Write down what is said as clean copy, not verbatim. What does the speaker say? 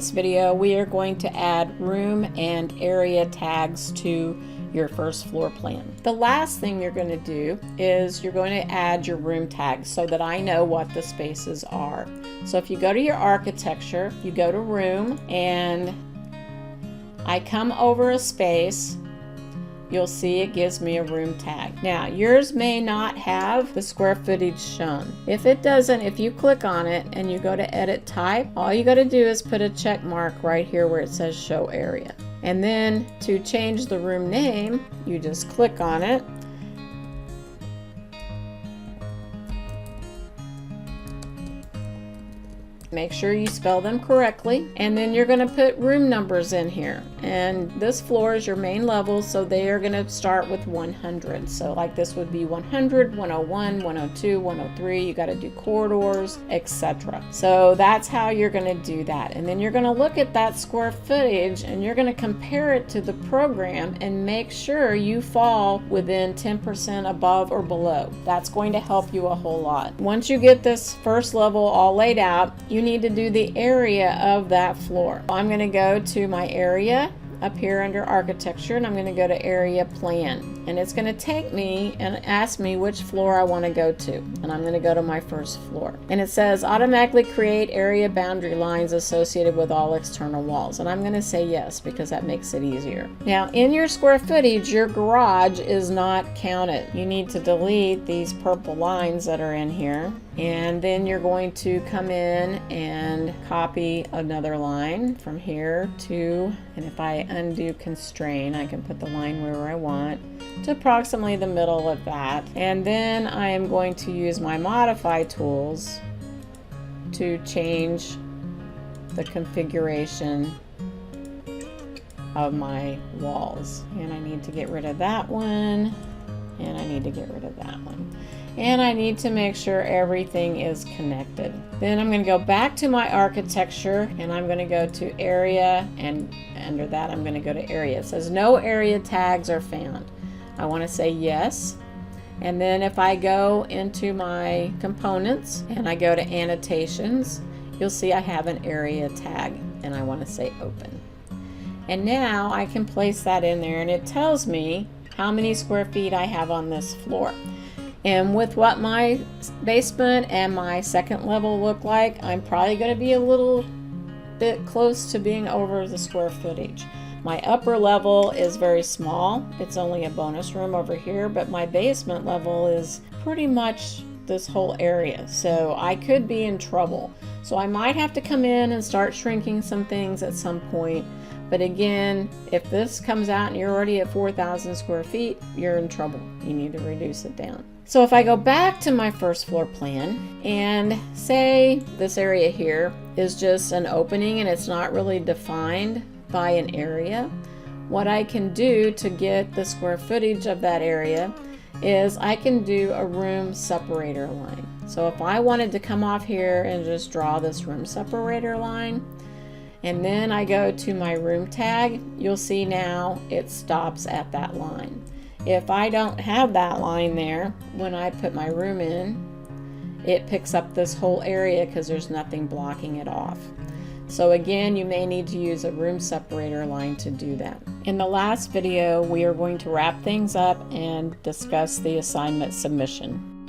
this video, we are going to add room and area tags to your first floor plan. The last thing you're going to do is you're going to add your room tags so that I know what the spaces are. So if you go to your architecture, you go to room, and I come over a space, you'll see it gives me a room tag. Now, yours may not have the square footage shown. If it doesn't, if you click on it and you go to edit type, all you got to do is put a check mark right here where it says show area. And then to change the room name, you just click on it. Make sure you spell them correctly, and then you're going to put room numbers in here. And this floor is your main level, so they are going to start with 100. So like this would be 100, 101, 102, 103. You got to do corridors, etc. So that's how you're going to do that. And then you're going to look at that square footage and you're going to compare it to the program and make sure you fall within 10% above or below. That's going to help you a whole lot. Once you get this first level all laid out, you need to do the area of that floor. I'm going to go to my area up here under architecture, and I'm going to go to area plan, and it's going to take me and ask me which floor I want to go to, and I'm going to go to my first floor, and it says automatically create area boundary lines associated with all external walls, and I'm going to say yes because that makes it easier. Now in your square footage, your garage is not counted. You need to delete these purple lines that are in here, and then you're going to come in and copy another line from here to, and if I undo constrain, I can put the line where I want to approximately the middle of that. And then I am going to use my modify tools to change the configuration of my walls. And I need to get rid of that one, and I need to get rid of that one. And I need to make sure everything is connected. Then I'm going to go back to my architecture, and I'm going to go to area, and under that I'm going to go to area. It says no area tags are found. I want to say yes. And then if I go into my components and I go to annotations, you'll see I have an area tag, and I want to say open. And now I can place that in there, and it tells me how many square feet I have on this floor. And with what my basement and my second level look like, I'm probably going to be a little bit close to being over the square footage. My upper level is very small. It's only a bonus room over here, but my basement level is pretty much this whole area. So I could be in trouble. So I might have to come in and start shrinking some things at some point. But again, if this comes out and you're already at 4,000 square feet, you're in trouble. You need to reduce it down. So if I go back to my first floor plan and say this area here is just an opening and it's not really defined by an area, what I can do to get the square footage of that area is I can do a room separator line. So if I wanted to come off here and just draw this room separator line, and then I go to my room tag, you'll see now it stops at that line. If I don't have that line there, when I put my room in, it picks up this whole area because there's nothing blocking it off. So again, you may need to use a room separator line to do that. In the last video, we are going to wrap things up and discuss the assignment submission.